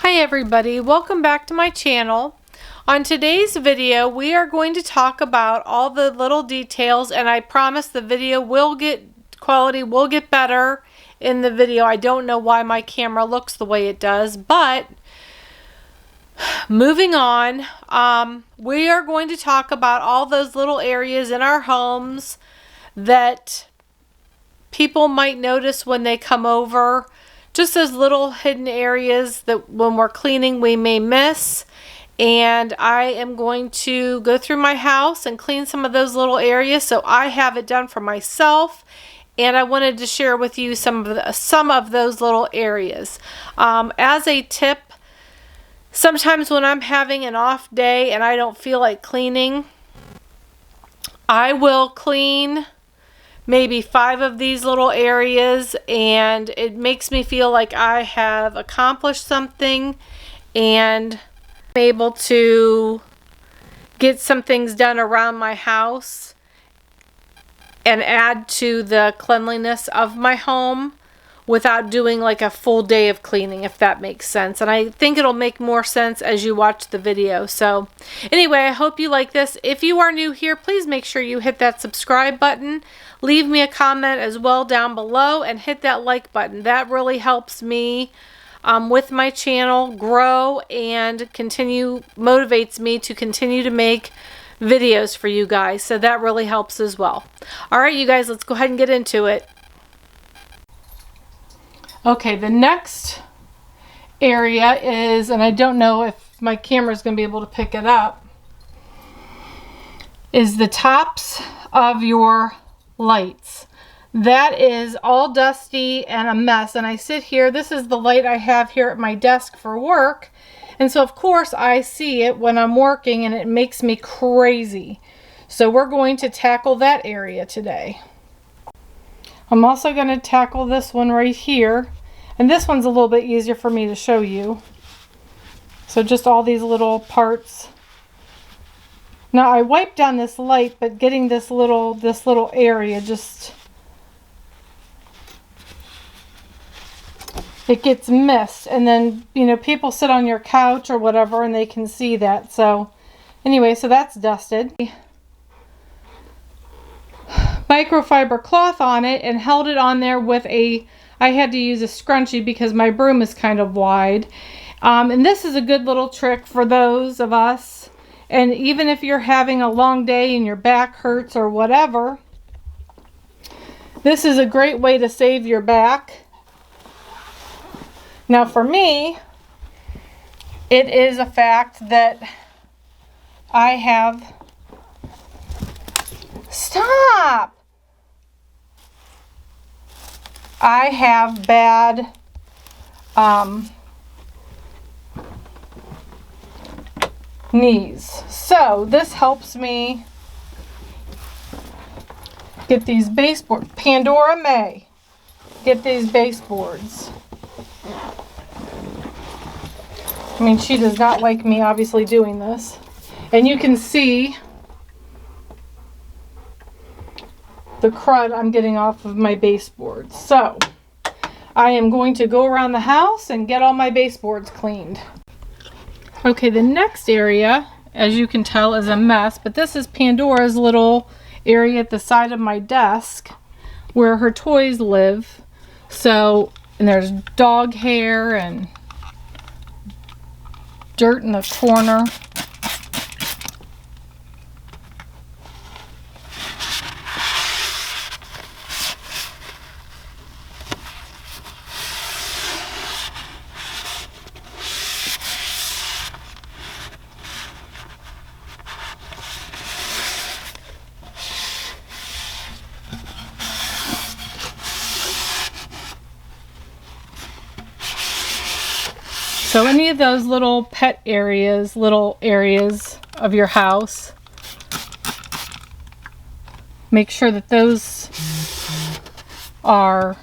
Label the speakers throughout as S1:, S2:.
S1: Hi everybody, welcome back to my channel. On today's video we are going to talk about all the little details, and I promise the video quality will get better in the video. I don't know why my camera looks the way it does, but moving on, we are going to talk about all those little areas in our homes that people might notice when they come over. Just those little hidden areas that when we're cleaning we may miss. And I am going to go through my house and clean some of those little areas so I have it done for myself. And I wanted to share with you some of those little areas. As a tip, sometimes when I'm having an off day and I don't feel like cleaning, I will clean maybe 5 of these little areas, and it makes me feel like I have accomplished something and I'm able to get some things done around my house and add to the cleanliness of my home without doing like a full day of cleaning, if that makes sense. And I think it'll make more sense as you watch the video. So anyway, I hope you like this. If you are new here, please make sure you hit that subscribe button. Leave me a comment as well down below and hit that like button. That really helps me with my channel grow and motivates me to continue to make videos for you guys. So that really helps as well. All right, you guys, let's go ahead and get into it. Okay, the next area is, and I don't know if my camera is going to be able to pick it up, is the tops of your lights. That is all dusty and a mess, and I sit here, this is the light I have here at my desk for work, and so of course I see it when I'm working and it makes me crazy. So we're going to tackle that area today. I'm also going to tackle this one right here, and this one's a little bit easier for me to show you. So just all these little parts. Now I wiped down this light, but getting this little area just, it gets missed, and then people sit on your couch or whatever and they can see that. So anyway, so that's dusted. Microfiber cloth on it and held it on there with I had to use a scrunchie because my broom is kind of wide. And this is a good little trick for those of us, and even if you're having a long day and your back hurts or whatever, this is a great way to save your back. Now for me, it is a fact that I have, stop! I have bad knees. So this helps me get these baseboards. Pandora May get these baseboards. I mean, she does not like me obviously doing this. And you can see the crud I'm getting off of my baseboards. So I am going to go around the house and get all my baseboards cleaned. Okay, the next area, as you can tell, is a mess, but this is Pandora's little area at the side of my desk where her toys live. So, and there's dog hair and dirt in the corner. So any of those little pet areas, little areas of your house, make sure that those are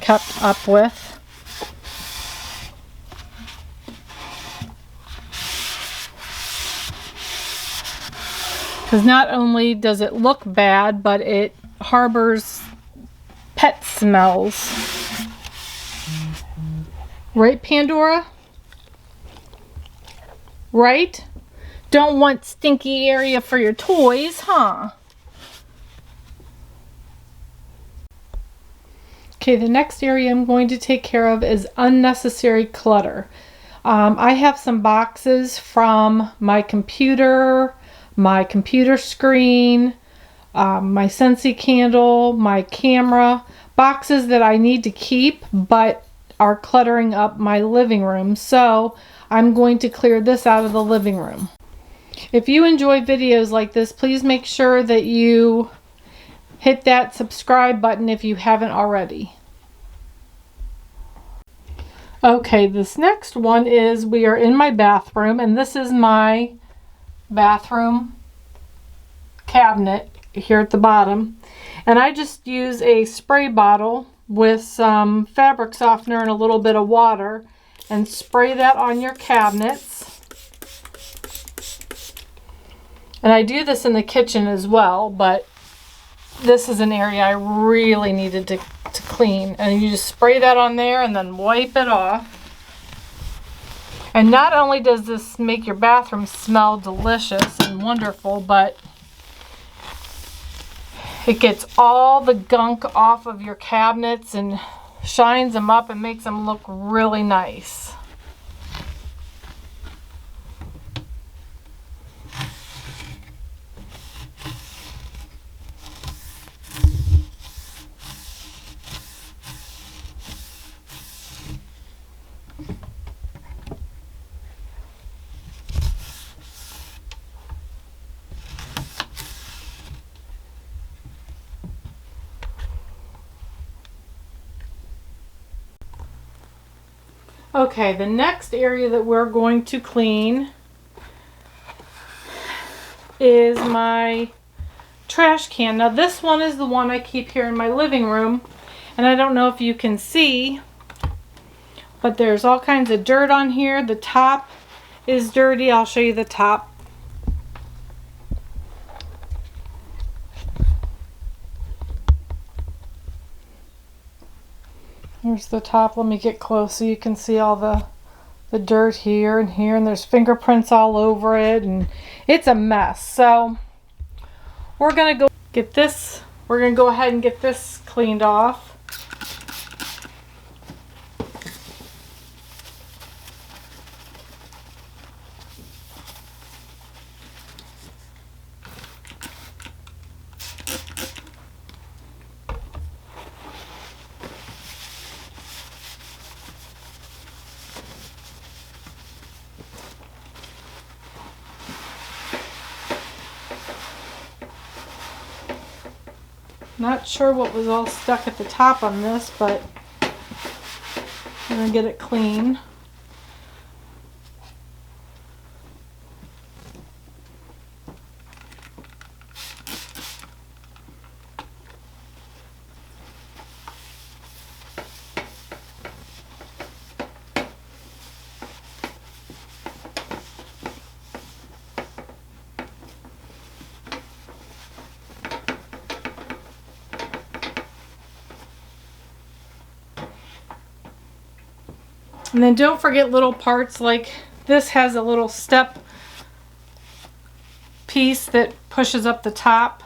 S1: kept up with. Because not only does it look bad, but it harbors pet smells. Right, Pandora? right? Don't want stinky area for your toys, huh? Okay, the next area I'm going to take care of is unnecessary clutter. I have some boxes from my computer screen, my Scentsy candle, my camera, boxes that I need to keep but are cluttering up my living room. So I'm going to clear this out of the living room. If you enjoy videos like this, please make sure that you hit that subscribe button if you haven't already. Okay, this next one is, we are in my bathroom, and this is my bathroom cabinet here at the bottom. And I just use a spray bottle with some fabric softener and a little bit of water and spray that on your cabinets. And I do this in the kitchen as well, but this is an area I really needed to clean. And you just spray that on there and then wipe it off. And not only does this make your bathroom smell delicious and wonderful, but it gets all the gunk off of your cabinets and shines them up and makes them look really nice. Okay, the next area that we're going to clean is my trash can. Now this one is the one I keep here in my living room, and I don't know if you can see, but there's all kinds of dirt on here. The top is dirty. I'll show you the top. Here's the top. Let me get close so you can see all the dirt here, and there's fingerprints all over it, and it's a mess. So we're gonna go get this. We're gonna go ahead and get this cleaned off. Not sure what was all stuck at the top on this, but I'm going to get it clean. And then don't forget little parts like this has a little step piece that pushes up the top.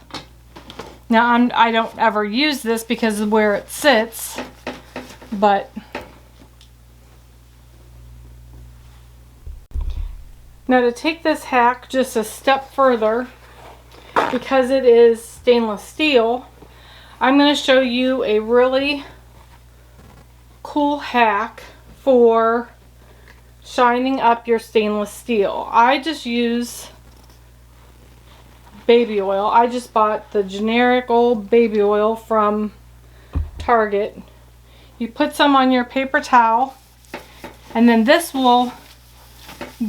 S1: Now I don't ever use this because of where it sits, but now to take this hack just a step further, because it is stainless steel, I'm going to show you a really cool hack for shining up your stainless steel. I just use baby oil. I just bought the generic old baby oil from Target. You put some on your paper towel, and then this will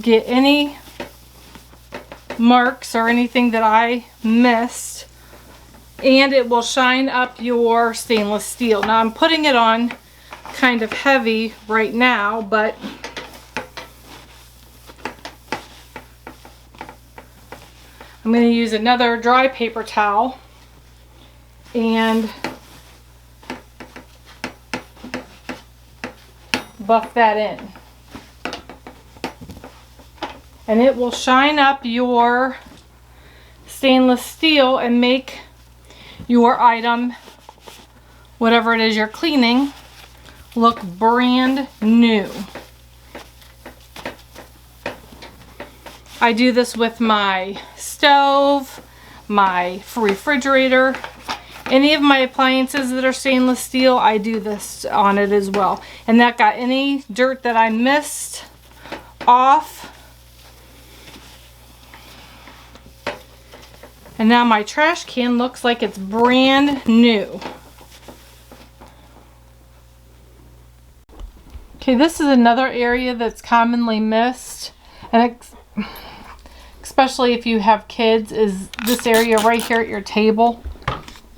S1: get any marks or anything that I missed, and it will shine up your stainless steel. Now I'm putting it on kind of heavy right now, but I'm going to use another dry paper towel and buff that in. and it will shine up your stainless steel and make your item, whatever it is you're cleaning, look brand new. I do this with my stove, my refrigerator, any of my appliances that are stainless steel, I do this on it as well. And that got any dirt that I missed off. And now my trash can looks like it's brand new. Okay, this is another area that's commonly missed, and especially if you have kids, is this area right here at your table.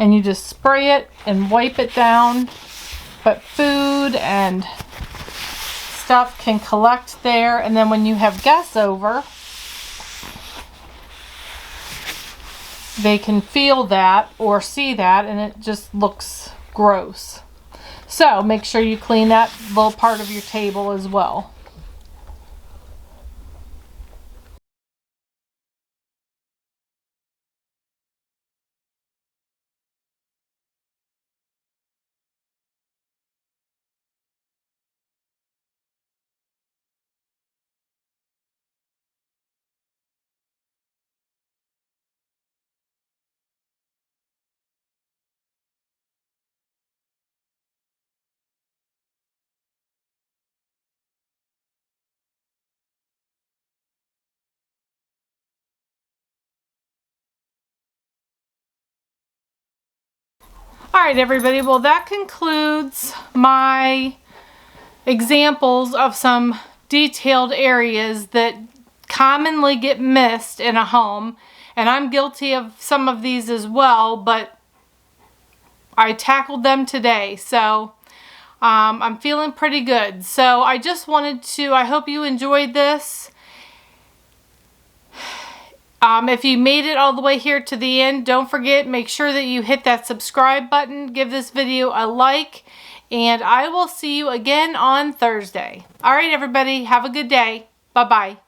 S1: And you just spray it and wipe it down, but food and stuff can collect there, and then when you have guests over, they can feel that or see that, and it just looks gross. So make sure you clean that little part of your table as well. Alright everybody, well that concludes my examples of some detailed areas that commonly get missed in a home. And I'm guilty of some of these as well, but I tackled them today, so I'm feeling pretty good. So I just wanted to, I hope you enjoyed this. If you made it all the way here to the end, don't forget, make sure that you hit that subscribe button, give this video a like, and I will see you again on Thursday. All right, everybody, have a good day. Bye-bye.